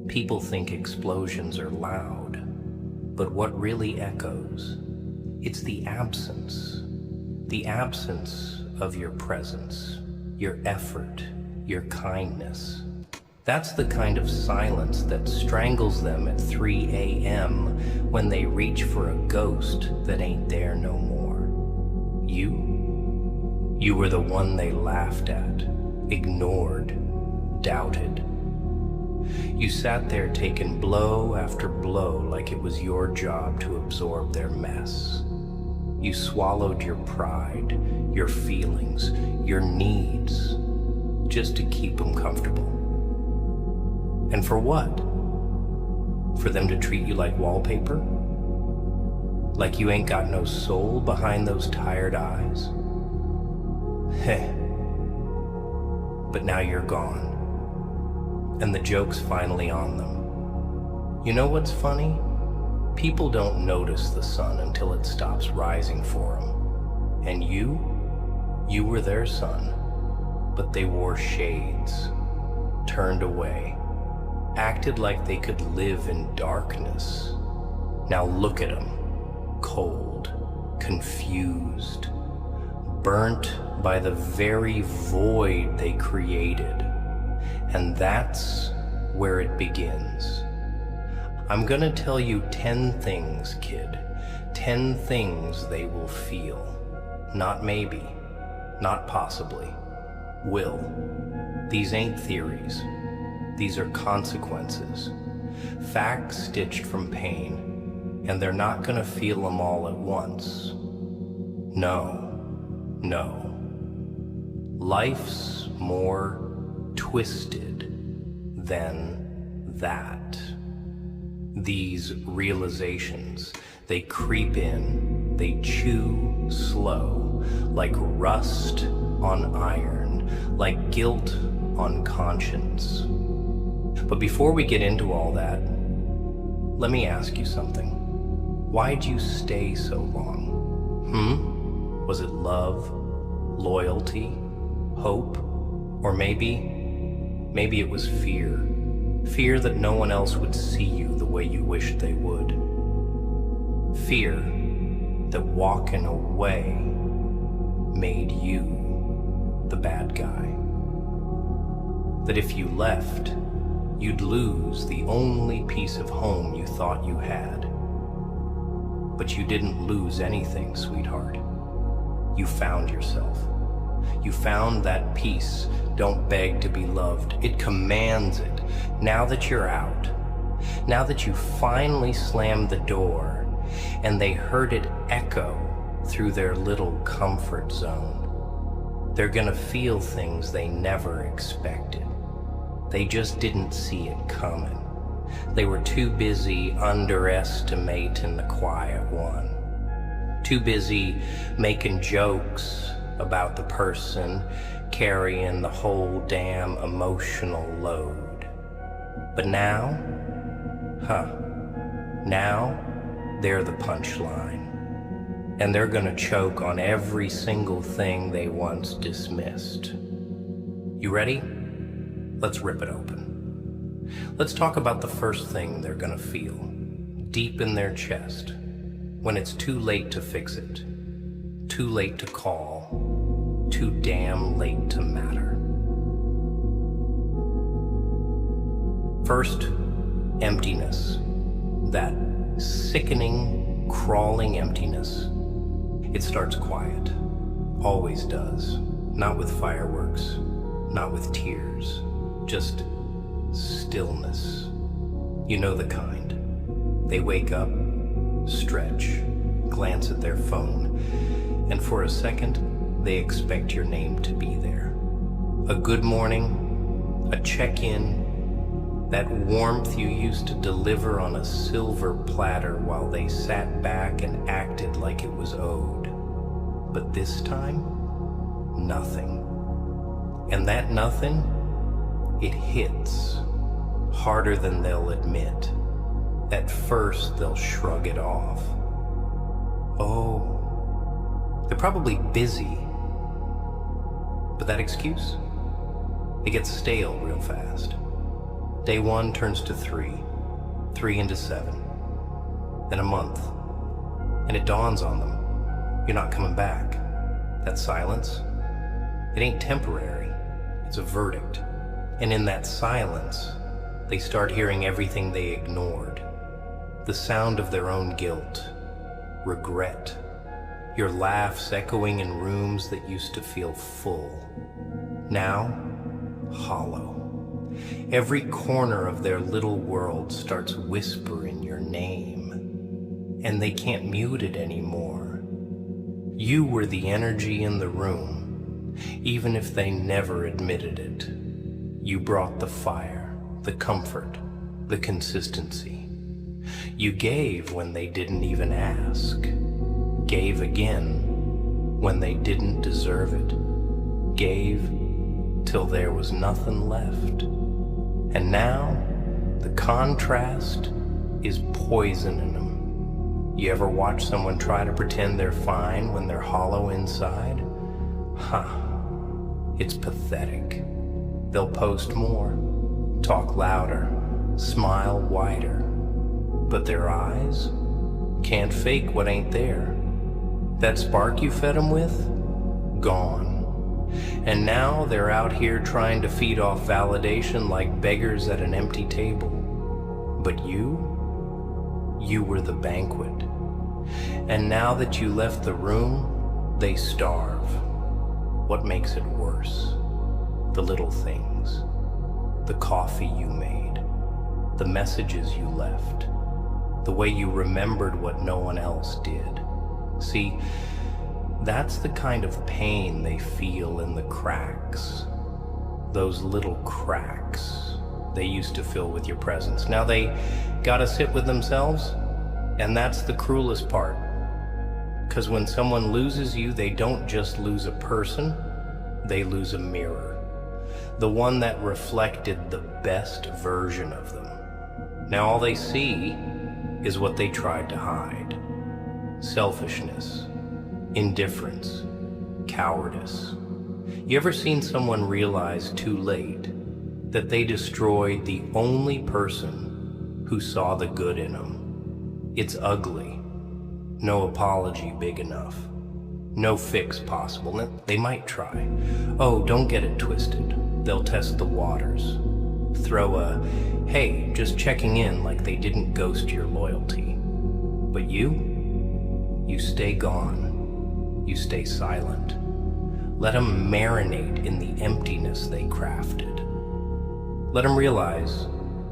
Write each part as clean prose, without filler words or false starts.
People think explosions are loud, but what really echoes? It's the absence of your presence, your effort, your kindness. That's the kind of silence that strangles them at 3 a.m. when they reach for a ghost that ain't there no more. You were the one they laughed at, ignored, doubted. You sat there taking blow after blow like it was your job to absorb their mess. You swallowed your pride, your feelings, your needs, just to keep them comfortable. And for what? For them to treat you like wallpaper? Like you ain't got no soul behind those tired eyes? Heh. But now you're gone. And the joke's finally on them. You know what's funny? People don't notice the sun until it stops rising for them. And you were their sun, but they wore shades, turned away, acted like they could live in darkness. Now look at them, cold, confused, burnt by the very void they created. And that's where it begins. I'm gonna tell you 10 things, kid. 10 things they will feel. Not maybe, not possibly, will. These ain't theories. These are consequences. Facts stitched from pain, and they're not gonna feel them all at once. No. Life's more twisted than that. These realizations, they creep in, they chew slow, like rust on iron, like guilt on conscience. But before we get into all that, let me ask you something. Why'd you stay so long? Was it love, loyalty, hope, or maybe it was fear? Fear that no one else would see you the way you wished they would. Fear that walking away made you the bad guy. That if you left, you'd lose the only piece of home you thought you had. But you didn't lose anything, sweetheart. You found yourself. You found that peace. Don't beg to be loved. It commands it. Now that you're out, now that you finally slammed the door and they heard it echo through their little comfort zone, they're gonna feel things they never expected. They just didn't see it coming. They were too busy underestimating the quiet one. Too busy making jokes about the person carrying the whole damn emotional load. But now, now they're the punchline. And they're gonna choke on every single thing they once dismissed. You ready? Let's rip it open. Let's talk about the first thing they're gonna feel, deep in their chest, when it's too late to fix it, too late to call, too damn late to matter. First, emptiness. That sickening, crawling emptiness. It starts quiet. Always does. Not with fireworks, not with tears. Just stillness. You know the kind. They wake up, stretch, glance at their phone, and for a second, they expect your name to be there. A good morning, a check-in, that warmth you used to deliver on a silver platter while they sat back and acted like it was owed. But this time, nothing. And that nothing, it hits harder than they'll admit. At first, they'll shrug it off. Oh, they're probably busy. But that excuse, it gets stale real fast. Day 1 turns to 3, 3 into 7, then a month, and it dawns on them, you're not coming back. That silence, it ain't temporary, it's a verdict. And in that silence, they start hearing everything they ignored. The sound of their own guilt, regret, your laughs echoing in rooms that used to feel full. Now, hollow. Every corner of their little world starts whispering your name, and they can't mute it anymore. You were the energy in the room, even if they never admitted it. You brought the fire, the comfort, the consistency. You gave when they didn't even ask. Gave again when they didn't deserve it. Gave till there was nothing left. And now, the contrast is poisoning them. You ever watch someone try to pretend they're fine when they're hollow inside? It's pathetic. They'll post more, talk louder, smile wider, but their eyes can't fake what ain't there. That spark you fed them with? Gone. And now they're out here trying to feed off validation like beggars at an empty table. But you were the banquet. And now that you left the room, they starve. What makes it worse? The little things. The coffee you made. The messages you left. The way you remembered what no one else did. See, that's the kind of pain they feel in the cracks. Those little cracks they used to fill with your presence. Now they gotta sit with themselves, and that's the cruelest part. 'Cause when someone loses you, they don't just lose a person, they lose a mirror. The one that reflected the best version of them. Now all they see is what they tried to hide. Selfishness, indifference, cowardice. You ever seen someone realize too late that they destroyed the only person who saw the good in them? It's ugly. No apology big enough. No fix possible. They might try. Oh, don't get it twisted. They'll test the waters. Throw a, hey, just checking in like they didn't ghost your loyalty. But you stay gone. You stay silent. Let them marinate in the emptiness they crafted. Let them realize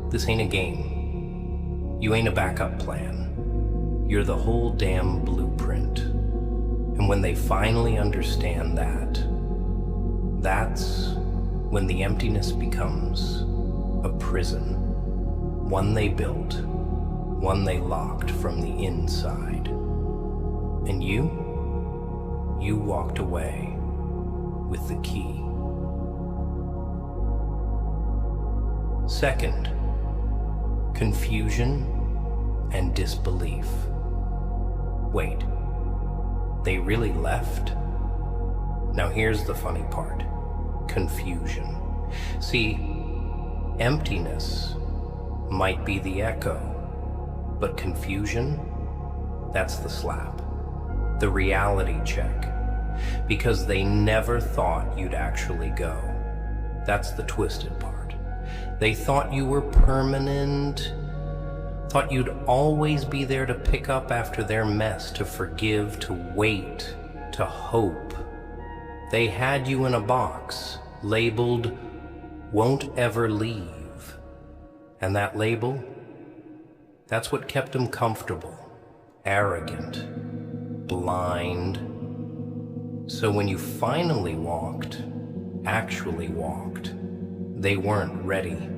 this ain't a game. You ain't a backup plan. You're the whole damn blueprint. And when they finally understand that, that's when the emptiness becomes a prison. One they built, one they locked from the inside. And you walked away with the key. Second, confusion and disbelief. Wait, they really left? Now here's the funny part. Confusion. See, emptiness might be the echo, but confusion, that's the slap. The reality check. Because they never thought you'd actually go. That's the twisted part. They thought you were permanent, thought you'd always be there to pick up after their mess, to forgive, to wait, to hope. They had you in a box, labeled, won't ever leave. And that label, that's what kept them comfortable, arrogant, blind. So when you finally walked, actually walked, they weren't ready.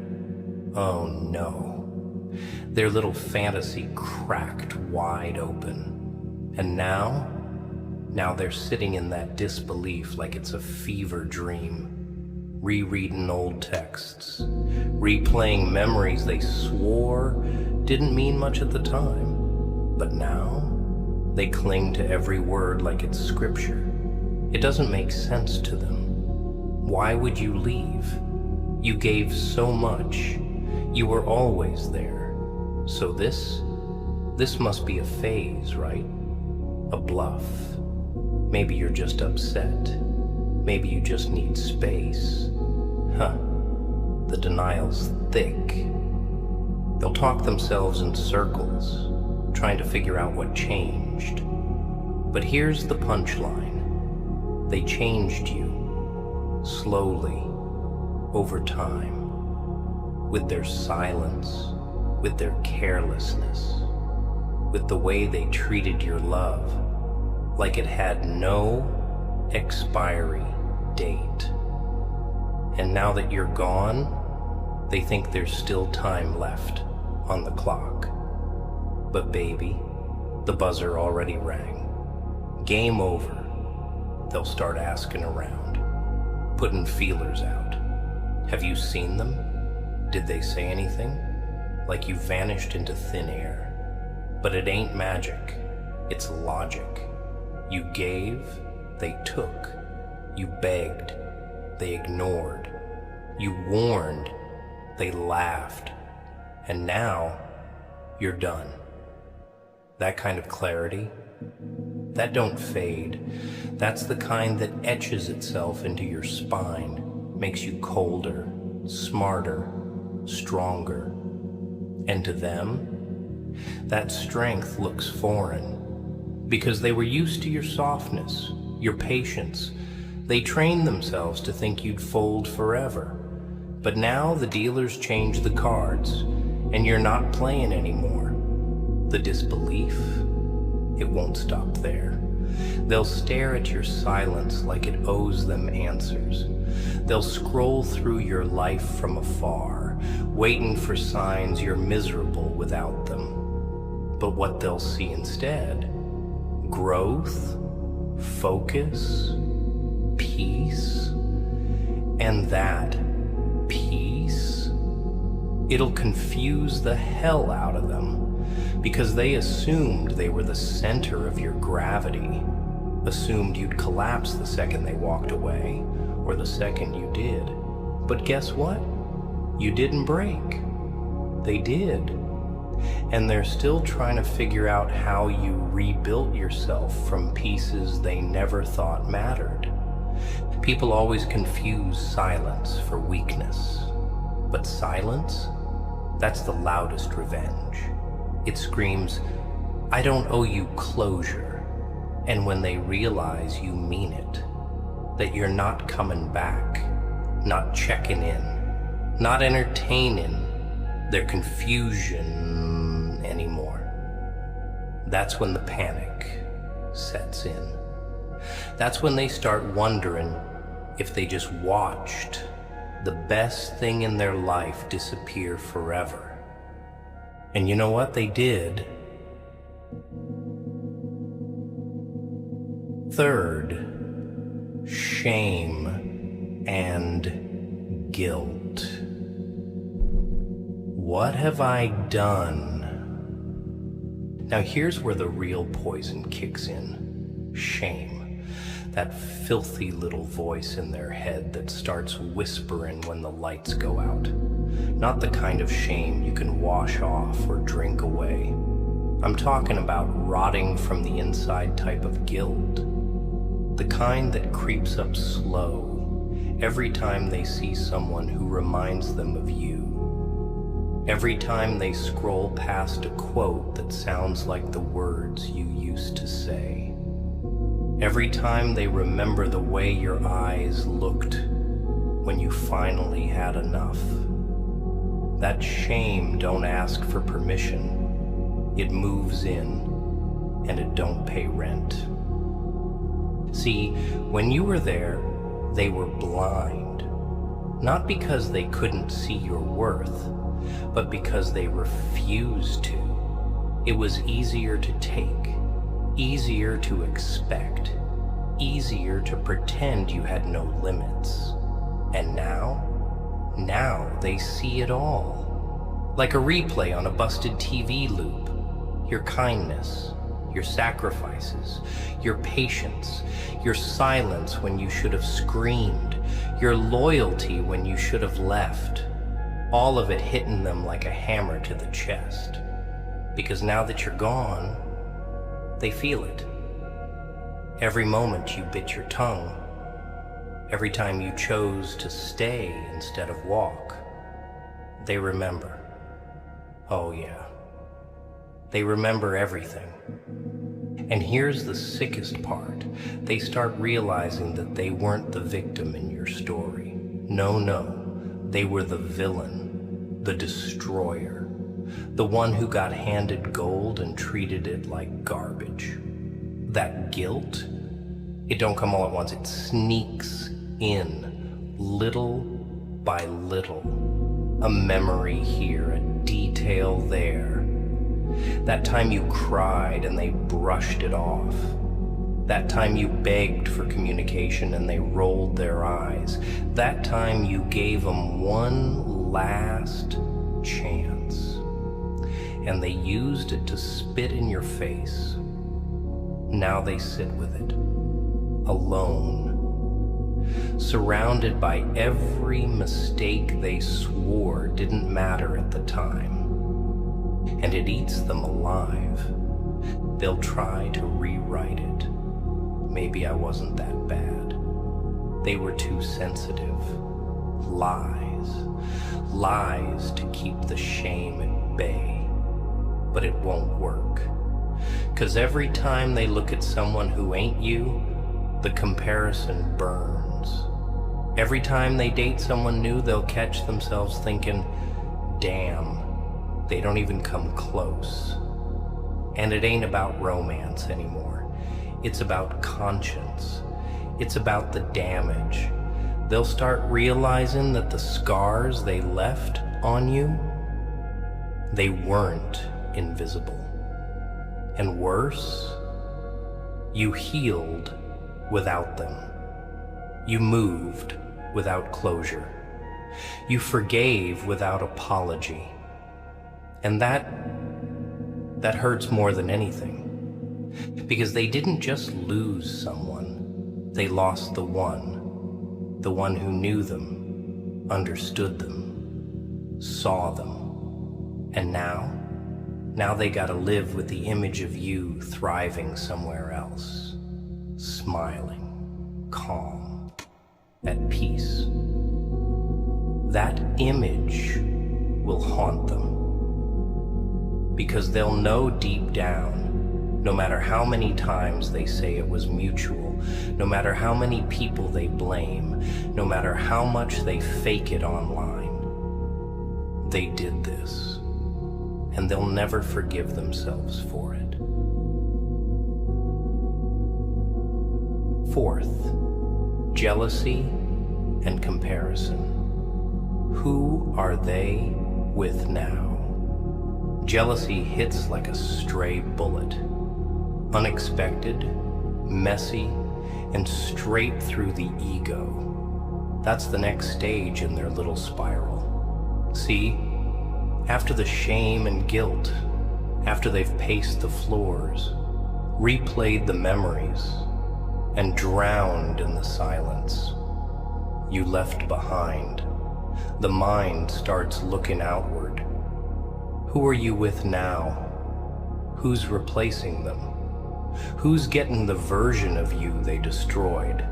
Oh no. Their little fantasy cracked wide open. And now they're sitting in that disbelief like it's a fever dream. Rereading old texts, replaying memories they swore didn't mean much at the time. But now, they cling to every word like it's scripture. It doesn't make sense to them. Why would you leave? You gave so much. You were always there. So this must be a phase, right? A bluff. Maybe you're just upset. Maybe you just need space. Huh. The denial's thick. They'll talk themselves in circles, trying to figure out what changed. But here's the punchline. They changed you, slowly, over time, with their silence, with their carelessness, with the way they treated your love, like it had no expiry date. And now that you're gone, they think there's still time left on the clock. But baby, the buzzer already rang. Game over. They'll start asking around, putting feelers out. Have you seen them? Did they say anything? Like you vanished into thin air. But it ain't magic, it's logic. You gave, they took. You begged, they ignored. You warned, they laughed. And now, you're done. That kind of clarity, that don't fade. That's the kind that etches itself into your spine, makes you colder, smarter, stronger. And to them, that strength looks foreign, because they were used to your softness, your patience. They trained themselves to think you'd fold forever. But now the dealers change the cards, and you're not playing anymore. The disbelief, it won't stop there. They'll stare at your silence like it owes them answers. They'll scroll through your life from afar, waiting for signs you're miserable without them. But what they'll see instead, growth, focus, peace, and that peace, it'll confuse the hell out of them, because they assumed they were the center of your gravity, assumed you'd collapse the second they walked away, or the second you did. But guess what? You didn't break. They did. And they're still trying to figure out how you rebuilt yourself from pieces they never thought mattered. People always confuse silence for weakness. But silence? That's the loudest revenge. It screams, I don't owe you closure. And when they realize you mean it, that you're not coming back, not checking in, not entertaining their confusion anymore, that's when the panic sets in. That's when they start wondering if they just watched the best thing in their life disappear forever. And you know what? They did. Third, shame and guilt. What have I done? Now here's where the real poison kicks in. Shame. That filthy little voice in their head that starts whispering when the lights go out. Not the kind of shame you can wash off or drink away. I'm talking about rotting from the inside type of guilt. The kind that creeps up slow every time they see someone who reminds them of you. Every time they scroll past a quote that sounds like the words you used to say. Every time they remember the way your eyes looked when you finally had enough. That shame don't ask for permission. It moves in, and it don't pay rent. See, when you were there, they were blind. Not because they couldn't see your worth, but because they refused to. It was easier to take, easier to expect, easier to pretend you had no limits. And now they see it all. Like a replay on a busted TV loop. Your kindness, your sacrifices, your patience, your silence when you should have screamed, your loyalty when you should have left. all of it hitting them like a hammer to the chest. Because now that you're gone, they feel it. Every moment you bit your tongue, every time you chose to stay instead of walk, they remember. Oh yeah, they remember everything. And here's the sickest part. They start realizing that they weren't the victim in your story. No, they were the villain, the destroyer, the one who got handed gold and treated it like garbage. That guilt, it don't come all at once, it sneaks in, little by little. A memory here, a detail there. That time you cried and they brushed it off. That time you begged for communication and they rolled their eyes. That time you gave them one last chance. And they used it to spit in your face. Now they sit with it, alone, surrounded by every mistake they swore didn't matter at the time. And it eats them alive. They'll try to rewrite it. Maybe I wasn't that bad. They were too sensitive. Lies. Lies to keep the shame at bay. But it won't work. 'Cause every time they look at someone who ain't you, the comparison burns. Every time they date someone new, they'll catch themselves thinking, damn, they don't even come close. And it ain't about romance anymore. It's about conscience. It's about the damage. They'll start realizing that the scars they left on you, they weren't invisible. And worse, you healed without them. You moved without closure. You forgave without apology. And that hurts more than anything. Because they didn't just lose someone, they lost the one who knew them, understood them, saw them. And now they gotta live with the image of you thriving somewhere else, smiling, calm, at peace. That image will haunt them. Because they'll know deep down, no matter how many times they say it was mutual, no matter how many people they blame, no matter how much they fake it online, they did this, and they'll never forgive themselves for it. Fourth, jealousy and comparison. Who are they with now? Jealousy hits like a stray bullet, unexpected, messy, and straight through the ego. That's the next stage in their little spiral. See, after the shame and guilt, after they've paced the floors, replayed the memories, and drowned in the silence you left behind, the mind starts looking outward. Who are you with now? Who's replacing them? Who's getting the version of you they destroyed?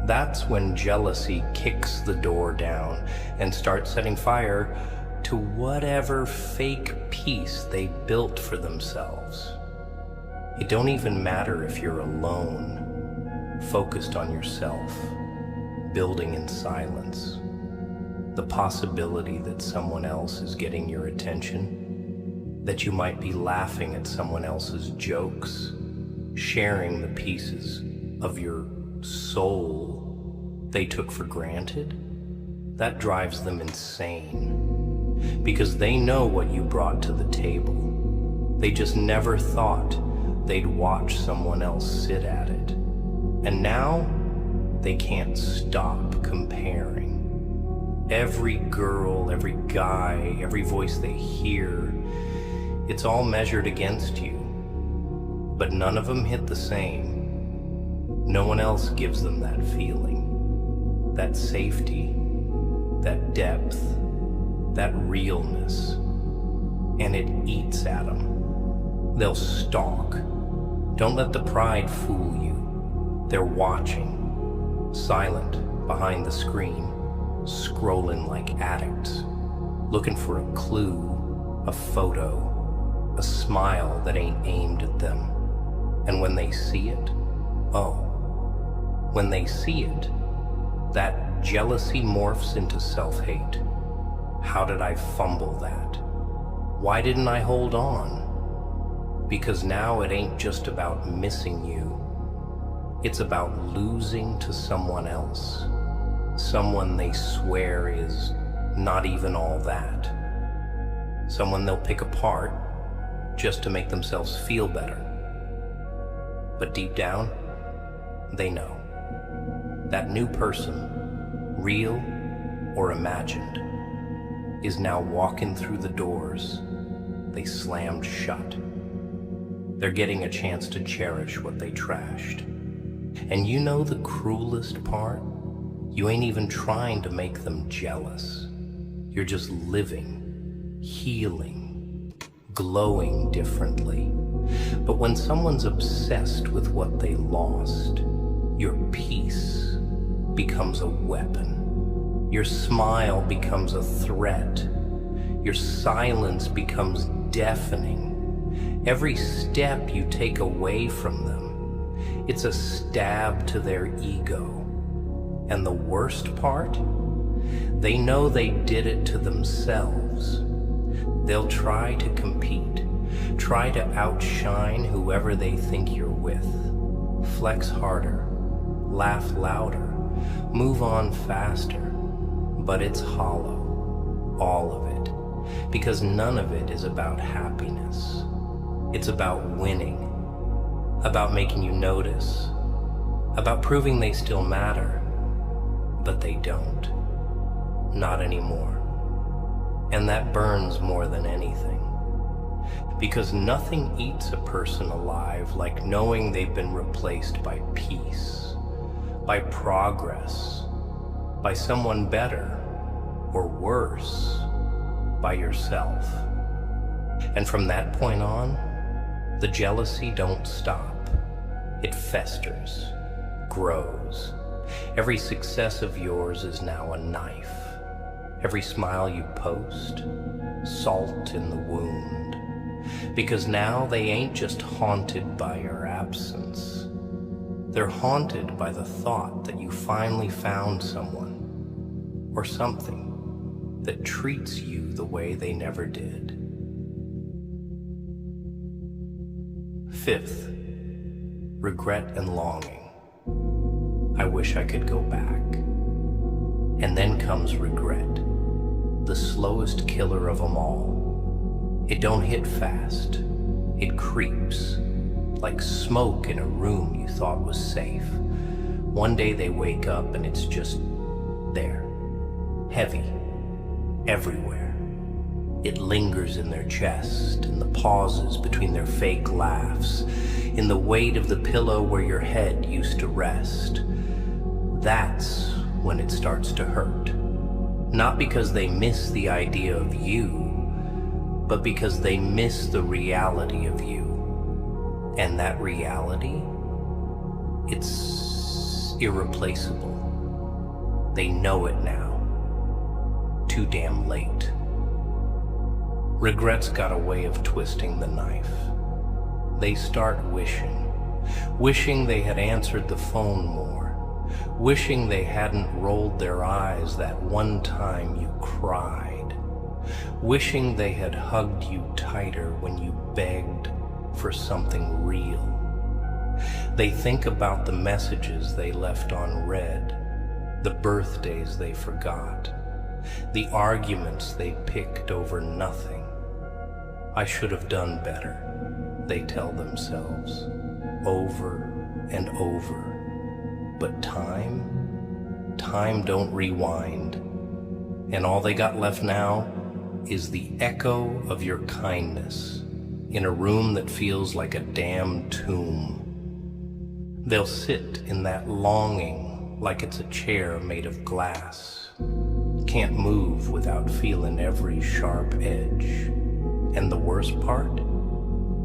That's when jealousy kicks the door down and starts setting fire to whatever fake peace they built for themselves. It don't even matter if you're alone, focused on yourself, building in silence. The possibility that someone else is getting your attention, that you might be laughing at someone else's jokes, sharing the pieces of your soul they took for granted, that drives them insane. Because they know what you brought to the table. They just never thought they'd watch someone else sit at it. And now, they can't stop comparing. Every girl, every guy, every voice they hear, it's all measured against you. But none of them hit the same. No one else gives them that feeling, that safety, that depth, that realness, and it eats at them. They'll stalk. Don't let the pride fool you. They're watching, silent behind the screen, scrolling like addicts, looking for a clue, a photo, a smile that ain't aimed at them. And when they see it, when they see it, that jealousy morphs into self-hate. How did I fumble that? Why didn't I hold on? Because now it ain't just about missing you. It's about losing to someone else. Someone they swear is not even all that. Someone they'll pick apart just to make themselves feel better. But deep down, they know. That new person, real or imagined, is now walking through the doors they slammed shut. They're getting a chance to cherish what they trashed. And you know the cruelest part? You ain't even trying to make them jealous. You're just living, healing, glowing differently. But when someone's obsessed with what they lost, your peace becomes a weapon. Your smile becomes a threat. Your silence becomes deafening. Every step you take away from them, it's a stab to their ego. And the worst part? They know they did it to themselves. They'll try to compete, try to outshine whoever they think you're with. Flex harder, laugh louder, move on faster. But it's hollow, all of it, because none of it is about happiness. It's about winning, about making you notice, about proving they still matter, but they don't. Not anymore. And that burns more than anything. Because nothing eats a person alive like knowing they've been replaced by peace, by progress, by someone better, or worse, by yourself. And from that point on, the jealousy don't stop. It festers, grows. Every success of yours is now a knife. Every smile you post, salt in the wound. Because now they ain't just haunted by your absence. They're haunted by the thought that you finally found someone or something that treats you the way they never did. Fifth, regret and longing. I wish I could go back. And then comes regret, the slowest killer of them all. It don't hit fast. It creeps, like smoke in a room you thought was safe. One day they wake up and it's just there, heavy, everywhere. It lingers in their chest, in the pauses between their fake laughs, in the weight of the pillow where your head used to rest. That's when it starts to hurt. Not because they miss the idea of you, but because they miss the reality of you. And that reality, it's irreplaceable. They know it now. Too damn late. Regret's got a way of twisting the knife. They start wishing they had answered the phone more, wishing they hadn't rolled their eyes that one time you cried, wishing they had hugged you tighter when you begged for something real. They think about the messages they left unread, the birthdays they forgot, the arguments they picked over nothing. I should have done better, they tell themselves, over and over. But time don't rewind. And all they got left now is the echo of your kindness in a room that feels like a damn tomb. They'll sit in that longing like it's a chair made of glass, can't move without feeling every sharp edge. And the worst part?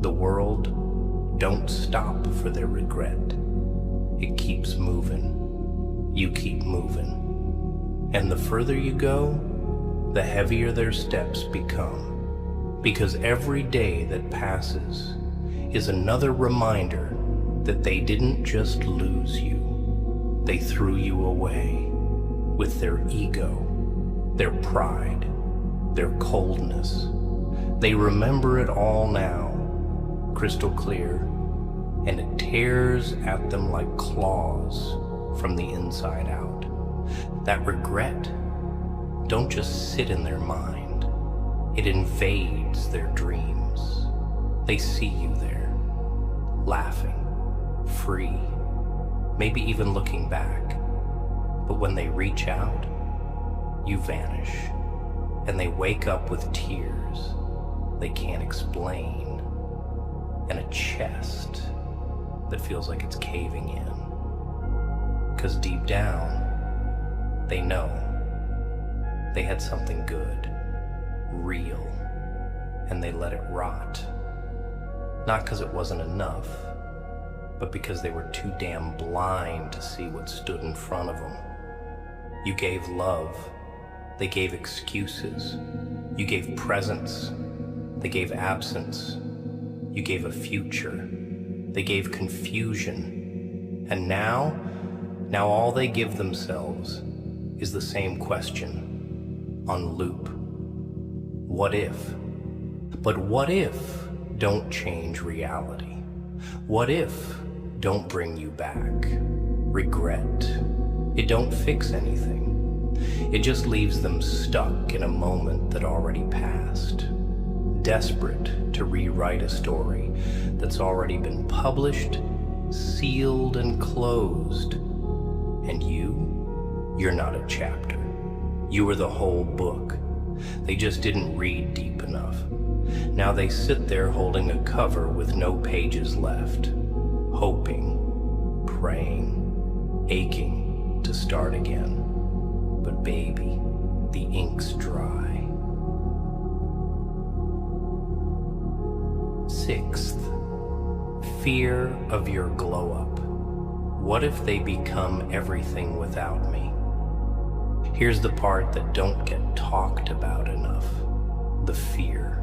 The world don't stop for their regret. It keeps moving. You keep moving. And the further you go, the heavier their steps become. Because every day that passes is another reminder that they didn't just lose you. They threw you away with their ego, their pride, their coldness. They remember it all now, crystal clear, and it tears at them like claws from the inside out. That regret don't just sit in their mind. It invades their dreams. They see you there, laughing, free, maybe even looking back. But when they reach out, you vanish, and they wake up with tears they can't explain, and a chest that feels like it's caving in. 'Cause deep down, they know they had something good, real, and they let it rot. Not 'cause it wasn't enough, but because they were too damn blind to see what stood in front of them. You gave love. They gave excuses. You gave presence. They gave absence. You gave a future. They gave confusion. And now all they give themselves is the same question, on loop. What if? But what if don't change reality? What if don't bring you back? Regret. It don't fix anything. It just leaves them stuck in a moment that already passed, desperate to rewrite a story that's already been published, sealed, and closed. And you're not a chapter. You were the whole book. They just didn't read deep enough. Now they sit there holding a cover with no pages left, hoping, praying, aching to start again. But baby, the ink's dry. Sixth, fear of your glow-up. What if they become everything without me? Here's the part that don't get talked about enough. The fear.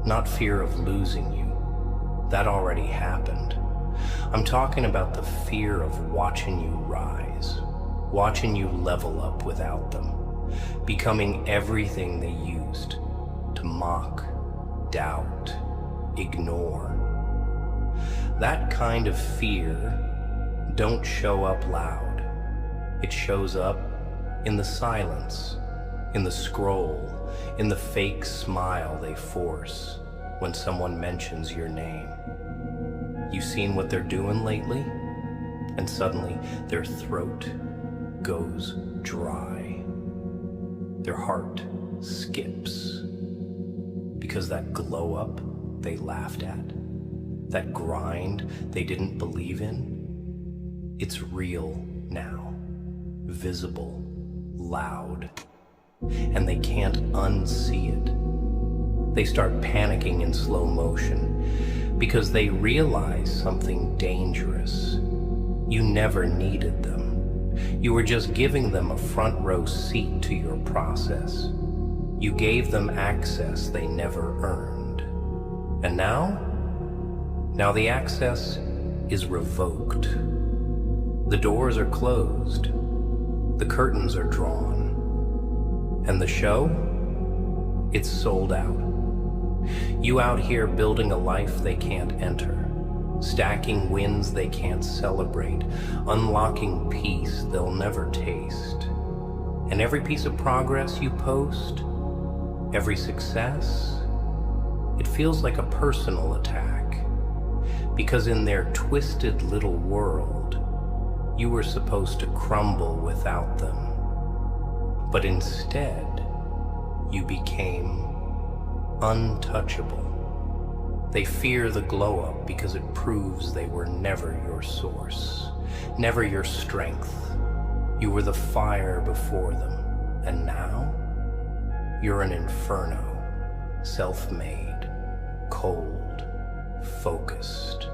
Not fear of losing you. That already happened. I'm talking about the fear of watching you rise, watching you level up without them, becoming everything they used to mock, doubt, ignore. That kind of fear don't show up loud. It shows up in the silence, in the scroll, in the fake smile they force when someone mentions your name. You seen what they're doing lately? And suddenly their throat goes dry. Their heart skips. Because that glow up they laughed at, that grind they didn't believe in, it's real now, visible, loud, and they can't unsee it. They start panicking in slow motion because they realize something dangerous. You never needed them. You were just giving them a front row seat to your process. You gave them access they never earned. And now the access is revoked. The doors are closed. The curtains are drawn. And the show? It's sold out. You out here building a life they can't enter, stacking wins they can't celebrate, unlocking peace they'll never taste. And every piece of progress you post, every success, it feels like a personal attack. Because in their twisted little world, you were supposed to crumble without them. But instead, you became untouchable. They fear the glow-up because it proves they were never your source, never your strength. You were the fire before them, And now, you're an inferno, self-made, cold, focused.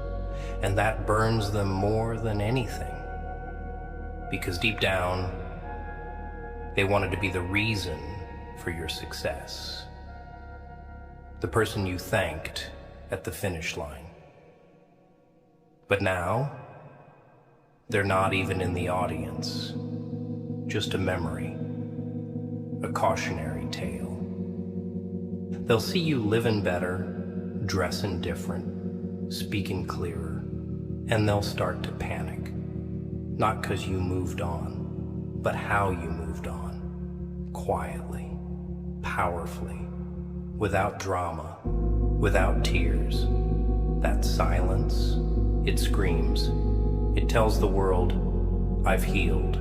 And that burns them more than anything. Because deep down, they wanted to be the reason for your success. The person you thanked at the finish line. But now, they're not even in the audience. Just a memory, a cautionary tale. They'll see you living better, dressing different, speaking clearer, and they'll start to panic. Not because you moved on, but how you moved on. Quietly, powerfully, without drama, without tears. That silence, it screams. It tells the world, I've healed.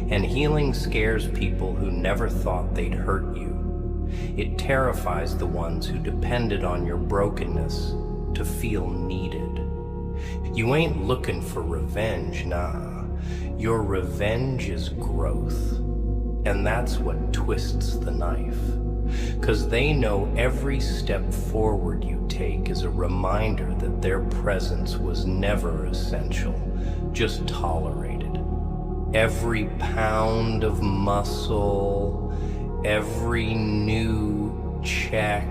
And healing scares people who never thought they'd hurt you. It terrifies the ones who depended on your brokenness to feel needed. You ain't looking for revenge, nah. Your revenge is growth. And that's what twists the knife. 'Cause they know every step forward you take is a reminder that their presence was never essential, just tolerated. Every pound of muscle, every new check,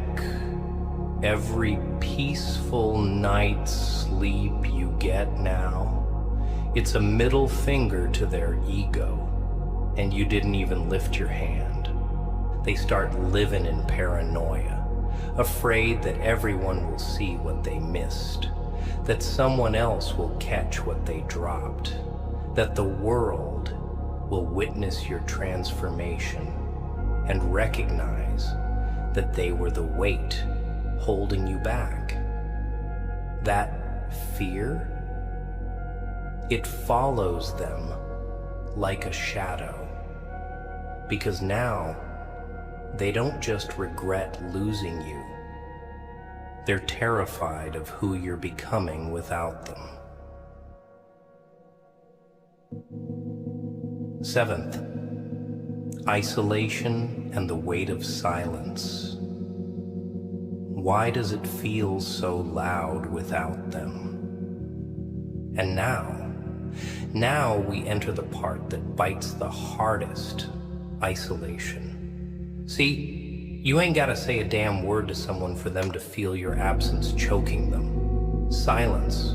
every peaceful night's sleep you get now, it's a middle finger to their ego, and you didn't even lift your hand. They start living in paranoia, afraid that everyone will see what they missed, that someone else will catch what they dropped, that the world will witness your transformation and recognize that they were the weight holding you back. That fear, it follows them like a shadow, because now they don't just regret losing you, they're terrified of who you're becoming without them. Seventh, isolation and the weight of silence. Why does it feel so loud without them? And now we enter the part that bites the hardest, isolation. See, you ain't gotta say a damn word to someone for them to feel your absence choking them. Silence,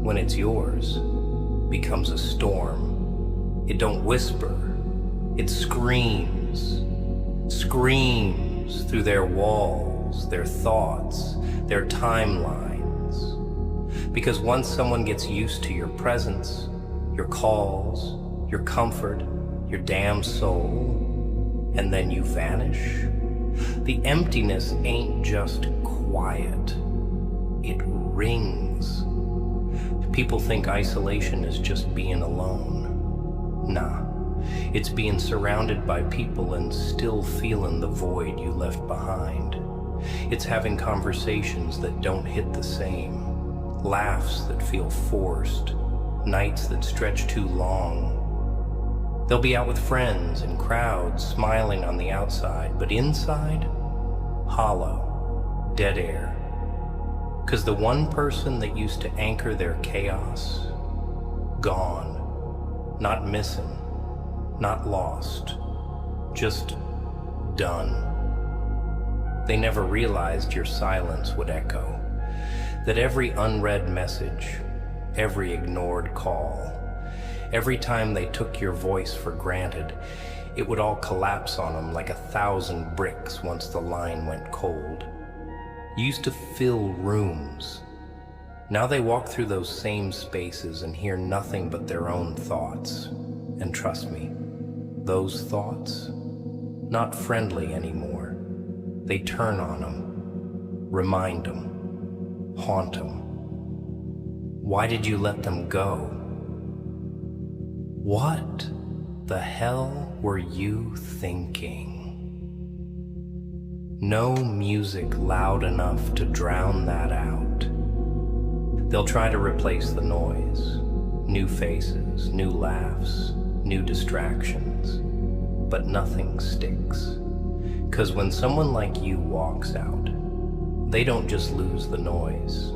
when it's yours, becomes a storm. It don't whisper, it screams through their walls, their thoughts, their timelines. Because once someone gets used to your presence, your calls, your comfort, your damn soul, and then you vanish, the emptiness ain't just quiet, it rings. People think isolation is just being alone. Nah, it's being surrounded by people and still feeling the void you left behind. It's having conversations that don't hit the same, laughs that feel forced, nights that stretch too long. They'll be out with friends and crowds, smiling on the outside, but inside, hollow, dead air. 'Cause the one person that used to anchor their chaos, gone. Not missing, not lost, just done. They never realized your silence would echo, that every unread message, every ignored call, every time they took your voice for granted, it would all collapse on them like 1,000 bricks once the line went cold. You used to fill rooms. Now they walk through those same spaces and hear nothing but their own thoughts. And trust me, those thoughts, not friendly anymore. They turn on them, remind them, haunt them. Why did you let them go? What the hell were you thinking? No music loud enough to drown that out. They'll try to replace the noise. New faces, new laughs, new distractions. but nothing sticks. 'Cause when someone like you walks out, they don't just lose the noise.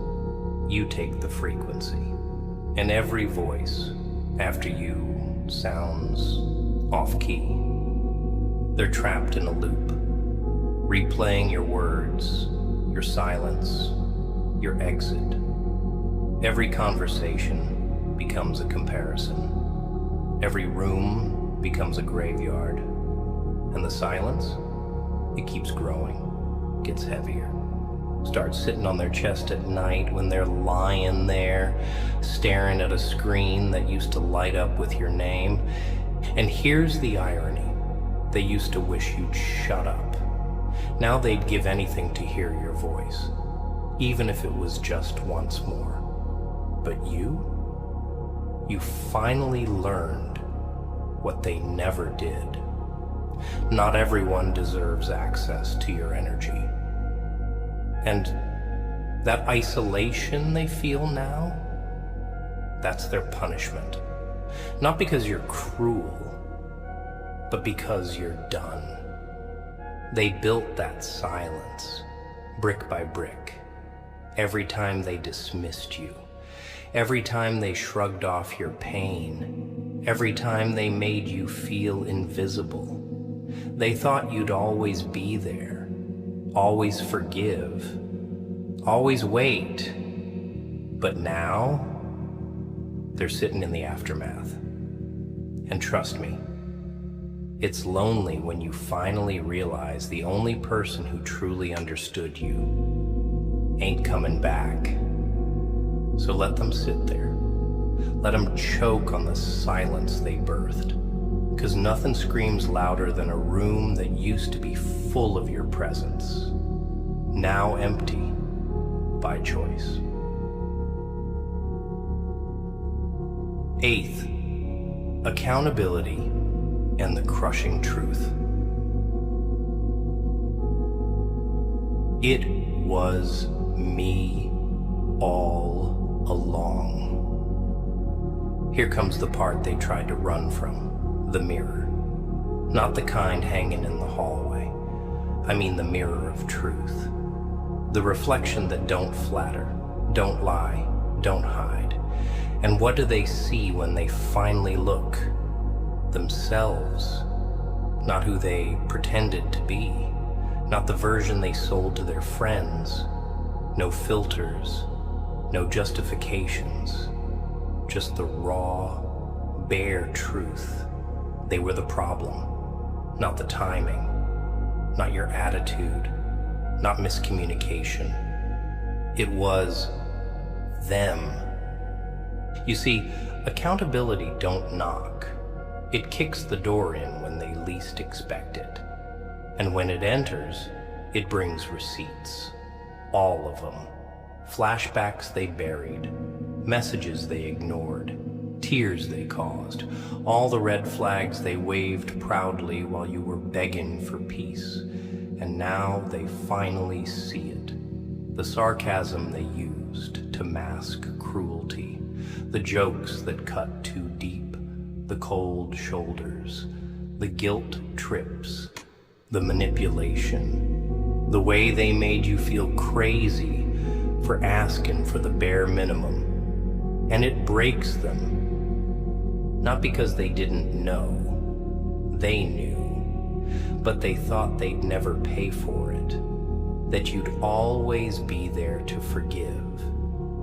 You take the frequency. And every voice after you sounds off-key. They're trapped in a loop, replaying your words, your silence, your exit. Every conversation becomes a comparison. Every room becomes a graveyard. And the silence, it keeps growing, gets heavier. Starts sitting on their chest at night when they're lying there, staring at a screen that used to light up with your name. And here's the irony. They used to wish you'd shut up. Now they'd give anything to hear your voice, even if it was just once more. But you finally learned what they never did. Not everyone deserves access to your energy. And that isolation they feel now, that's their punishment. Not because you're cruel, but because you're done. They built that silence, brick by brick, every time they dismissed you, every time they shrugged off your pain, every time they made you feel invisible. They thought you'd always be there, always forgive, always wait. But now, they're sitting in the aftermath. And trust me, it's lonely when you finally realize the only person who truly understood you ain't coming back. So let them sit there. Let them choke on the silence they birthed. 'Cause nothing screams louder than a room that used to be full of your presence, now empty by choice. Eighth, accountability and the crushing truth. It was me all along. Here comes the part they tried to run from, the mirror. Not the kind hanging in the hallway. I mean the mirror of truth. The reflection that don't flatter, don't lie, don't hide. And what do they see when they finally look? Themselves. Not who they pretended to be. Not the version they sold to their friends. No filters, no justifications. Just the raw, bare truth. They were the problem, not the timing, not your attitude, not miscommunication. It was them. You see, accountability don't knock. It kicks the door in when they least expect it. And when it enters, it brings receipts. All of them. Flashbacks they buried, messages they ignored, tears they caused, all the red flags they waved proudly while you were begging for peace. And now they finally see it. The sarcasm they used to mask cruelty, the jokes that cut too deep, the cold shoulders, the guilt trips, the manipulation, the way they made you feel crazy for asking for the bare minimum. And it breaks them. Not because they didn't know. They knew. But they thought they'd never pay for it. That you'd always be there to forgive,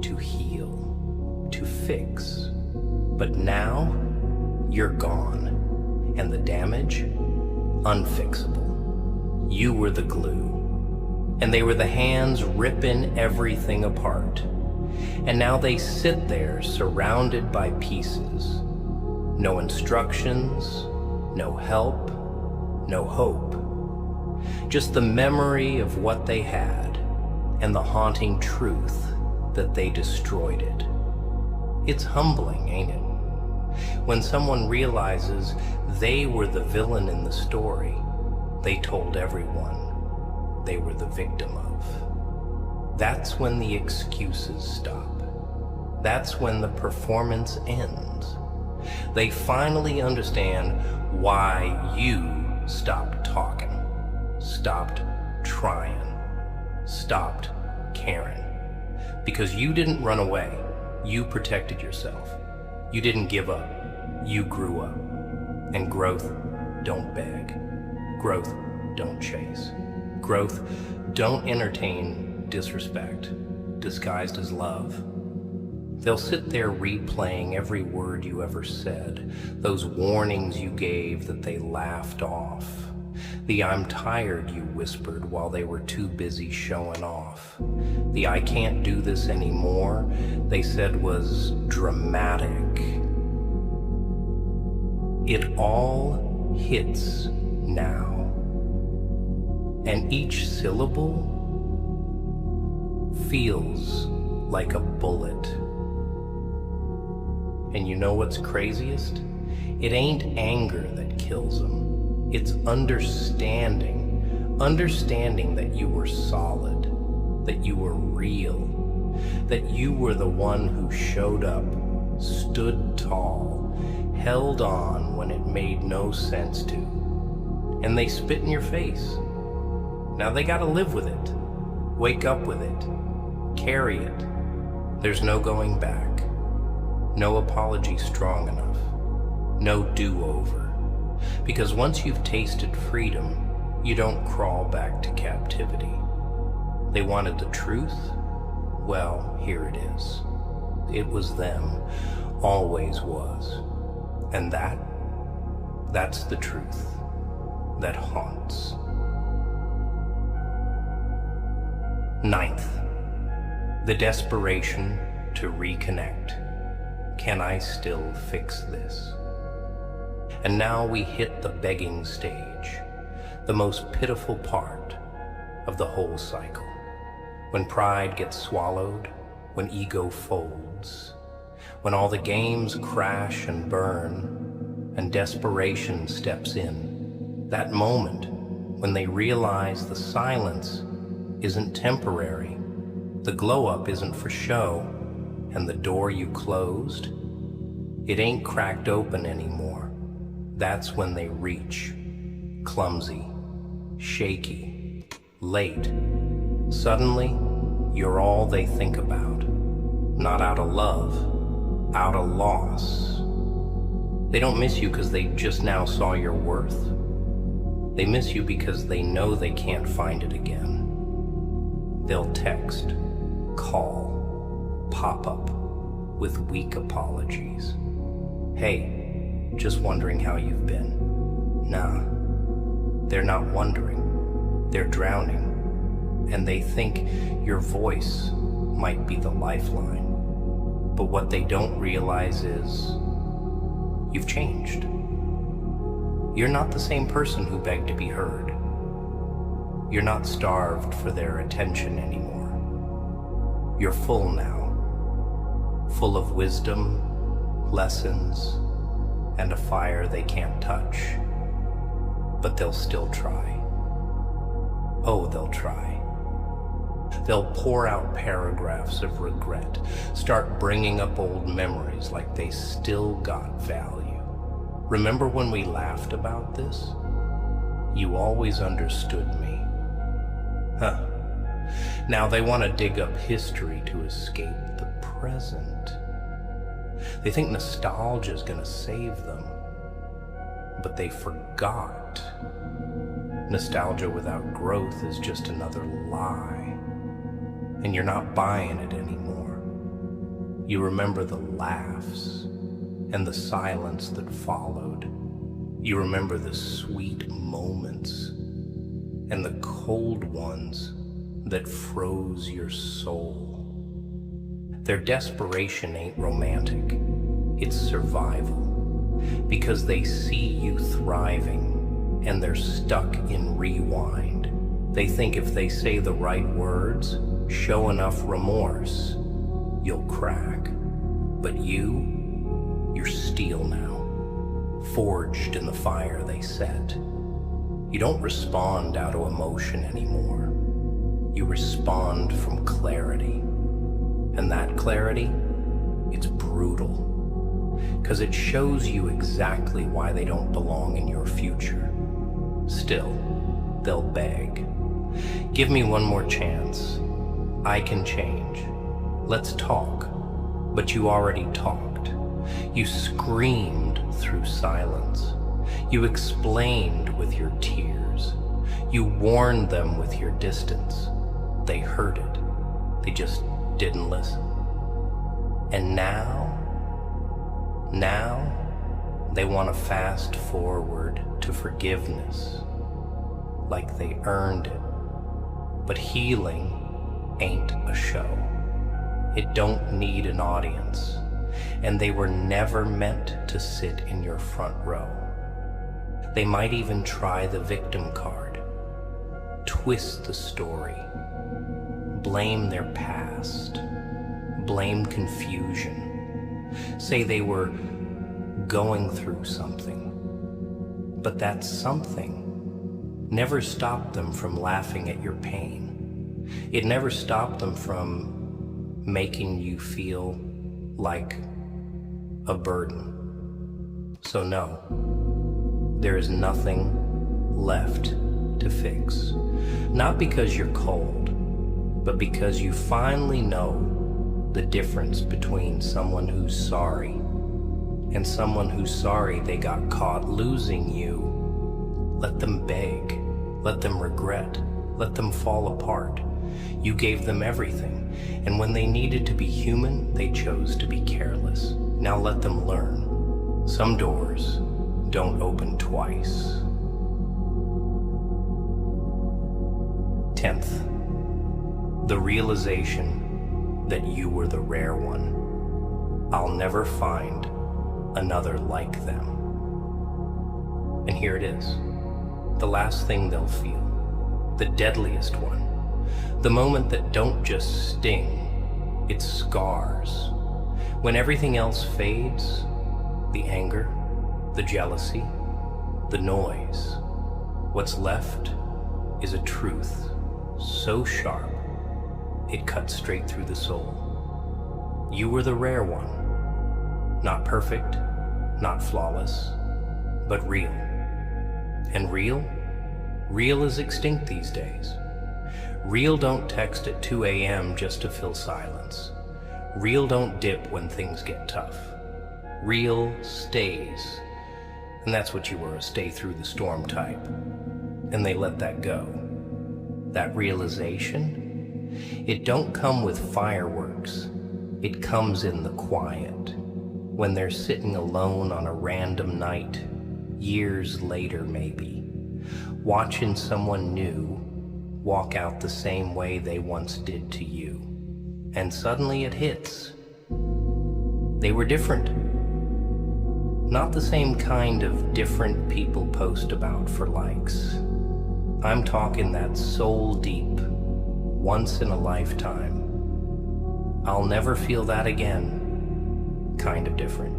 to heal, to fix. But now, you're gone. And the damage? Unfixable. You were the glue. And they were the hands ripping everything apart. And now they sit there surrounded by pieces. No instructions, no help, no hope. Just the memory of what they had and the haunting truth that they destroyed it. It's humbling, ain't it? When someone realizes they were the villain in the story they told everyone they were the victim of. That's when the excuses stop. That's when the performance ends. They finally understand why you stopped talking, stopped trying, stopped caring. Because you didn't run away, you protected yourself. You didn't give up, you grew up. And growth don't beg. Growth don't chase. Growth don't entertain disrespect disguised as love. They'll sit there replaying every word you ever said, those warnings you gave that they laughed off, the "I'm tired" you whispered while they were too busy showing off, the "I can't do this anymore" they said was dramatic. It all hits now, and each syllable feels like a bullet. And you know what's craziest? It ain't anger that kills them. It's understanding. Understanding that you were solid, that you were real, that you were the one who showed up, stood tall, held on when it made no sense to. And they spit in your face. Now they gotta live with it. Wake up with it. Carry it. There's no going back. No apology strong enough. No do-over. Because once you've tasted freedom, you don't crawl back to captivity. They wanted the truth? Well, here it is. It was them. Always was. And that's the truth that haunts. 9th, the desperation to reconnect. Can I still fix this? And now we hit the begging stage, the most pitiful part of the whole cycle. When pride gets swallowed, when ego folds, when all the games crash and burn, and desperation steps in, that moment when they realize the silence isn't temporary, the glow-up isn't for show, and the door you closed, it ain't cracked open anymore. That's when they reach, clumsy, shaky, late. Suddenly, you're all they think about. Not out of love, out of loss. They don't miss you because they just now saw your worth. They miss you because they know they can't find it again. They'll text, call, pop up with weak apologies. Hey, just wondering how you've been. Nah, they're not wondering. They're drowning. And they think your voice might be the lifeline. But what they don't realize is you've changed. You're not the same person who begged to be heard. You're not starved for their attention anymore. You're full now. Full of wisdom, lessons, and a fire they can't touch. But they'll still try. Oh, they'll try. They'll pour out paragraphs of regret, start bringing up old memories like they still got value. Remember when we laughed about this? You always understood me. Huh. Now they want to dig up history to escape the present. They think nostalgia's gonna save them. But they forgot. Nostalgia without growth is just another lie. And you're not buying it anymore. You remember the laughs and the silence that followed. You remember the sweet moments and the cold ones that froze your soul. Their desperation ain't romantic, it's survival. Because they see you thriving and they're stuck in rewind. They think if they say the right words, show enough remorse, you'll crack. But you're steel now, forged in the fire they set. You don't respond out of emotion anymore. You respond from clarity. And that clarity, it's brutal. 'Cause it shows you exactly why they don't belong in your future. Still, they'll beg. Give me one more chance. I can change. Let's talk. But you already talked. You screamed through silence. You explained with your tears. You warned them with your distance. They heard it. They just didn't listen. And now they want to fast forward to forgiveness, like they earned it. But healing ain't a show. It don't need an audience, and they were never meant to sit in your front row. They might even try the victim card, twist the story, blame their past, blame confusion, say they were going through something. But that something never stopped them from laughing at your pain. It never stopped them from making you feel like a burden. So no, there is nothing left to fix. Not because you're cold, but because you finally know the difference between someone who's sorry and someone who's sorry they got caught losing you. Let them beg, let them regret, let them fall apart. You gave them everything, and when they needed to be human, they chose to be careless. Now let them learn. Some doors don't open twice. 10th, the realization that you were the rare one. I'll never find another like them. And here it is, the last thing they'll feel, the deadliest one, the moment that don't just sting, it scars. When everything else fades, the anger, the jealousy, the noise, what's left is a truth so sharp it cuts straight through the soul. You were the rare one. Not perfect, not flawless, but real. And real is extinct these days. Real don't text at 2 a.m. just to fill silence. Real don't dip when things get tough. Real stays. And that's what you were, a stay through the storm type. And they let that go. That realization, it don't come with fireworks. It comes in the quiet. When they're sitting alone on a random night, years later maybe, watching someone new walk out the same way they once did to you. And suddenly it hits. They were different. Not the same kind of different people post about for likes. I'm talking that soul deep, once in a lifetime. I'll never feel that again. Kind of different.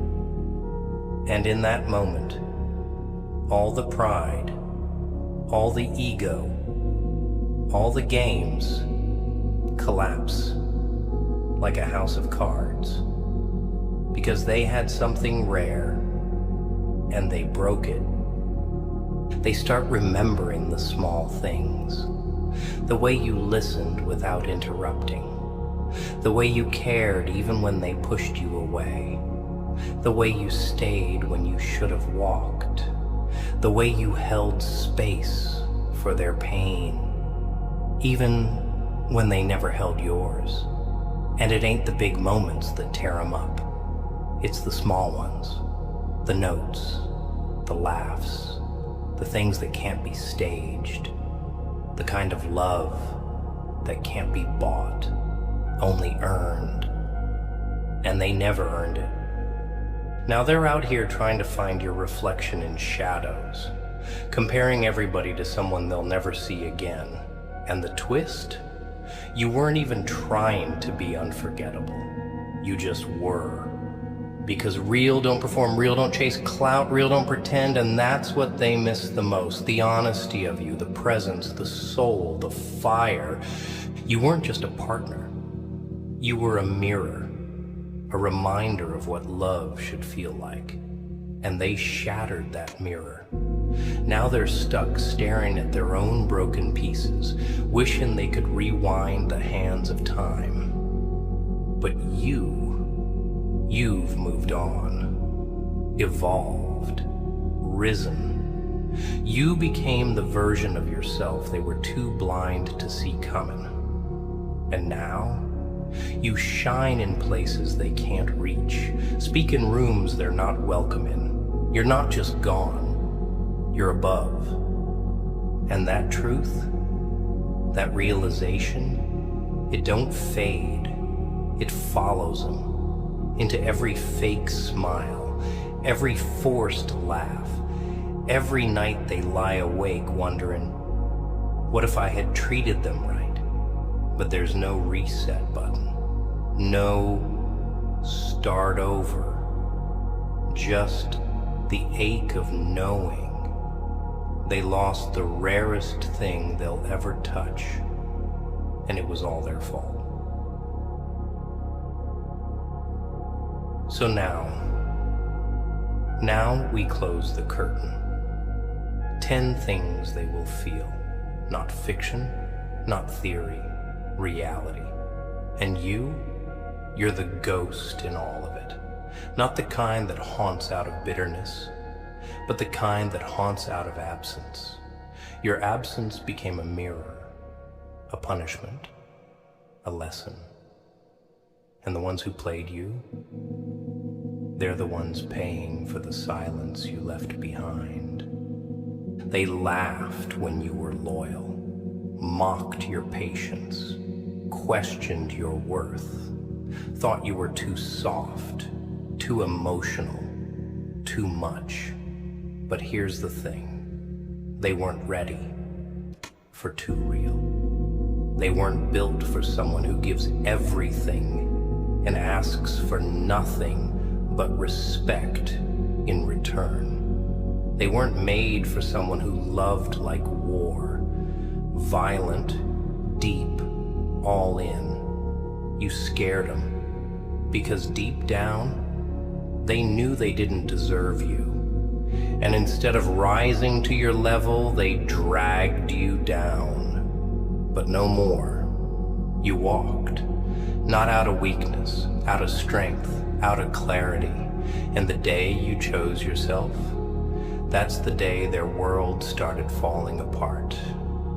And in that moment, all the pride, all the ego, all the games collapse like a house of cards, because they had something rare and they broke it. They start remembering the small things, the way you listened without interrupting, the way you cared even when they pushed you away, the way you stayed when you should have walked, the way you held space for their pain, even when they never held yours. And it ain't the big moments that tear them up. It's the small ones, the notes, the laughs, the things that can't be staged, the kind of love that can't be bought, only earned. And they never earned it. Now they're out here trying to find your reflection in shadows, comparing everybody to someone they'll never see again. And the twist? You weren't even trying to be unforgettable. You just were. Because real don't perform, real don't chase clout, real don't pretend, and that's what they miss the most. The honesty of you, the presence, the soul, the fire. You weren't just a partner. You were a mirror, a reminder of what love should feel like. And they shattered that mirror. Now they're stuck staring at their own broken pieces, wishing they could rewind the hands of time. But you've moved on, evolved, risen. You became the version of yourself they were too blind to see coming. And now, you shine in places they can't reach, speak in rooms they're not welcome in. You're not just gone, you're above. And that truth, that realization, it don't fade, it follows them into every fake smile, every forced laugh, every night they lie awake wondering, what if I had treated them right? But there's no reset button, no start over, just the ache of knowing they lost the rarest thing they'll ever touch, and it was all their fault. So now we close the curtain. 10 things they will feel, not fiction, not theory, reality. And you're the ghost in all of it. Not the kind that haunts out of bitterness, but the kind that haunts out of absence. Your absence became a mirror, a punishment, a lesson. And the ones who played you, they're the ones paying for the silence you left behind. They laughed when you were loyal, mocked your patience, questioned your worth, thought you were too soft, too emotional, too much. But here's the thing, they weren't ready for too real. They weren't built for someone who gives everything and asks for nothing but respect in return. They weren't made for someone who loved like war, violent, deep, all in. You scared them because deep down, they knew they didn't deserve you. And instead of rising to your level, they dragged you down. But no more. You walked, not out of weakness, out of strength, out of clarity. And the day you chose yourself, that's the day their world started falling apart.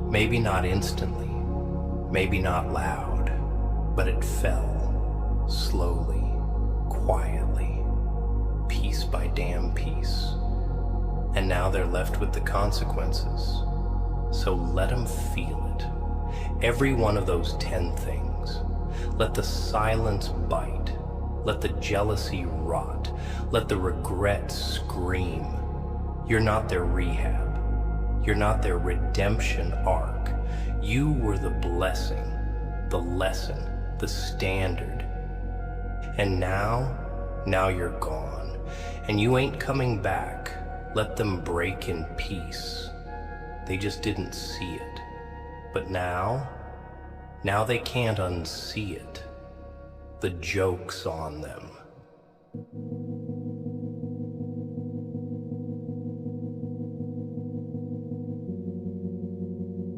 Maybe not instantly, maybe not loud, but it fell, slowly, quietly, piece by damn piece. And now they're left with the consequences. So let them feel it. Every one of those 10 things. Let the silence bite. Let the jealousy rot. Let the regret scream. You're not their rehab. You're not their redemption arc. You were the blessing, the lesson, the standard. And now you're gone. And you ain't coming back. Let them break in peace. They just didn't see it. But now they can't unsee it. The joke's on them.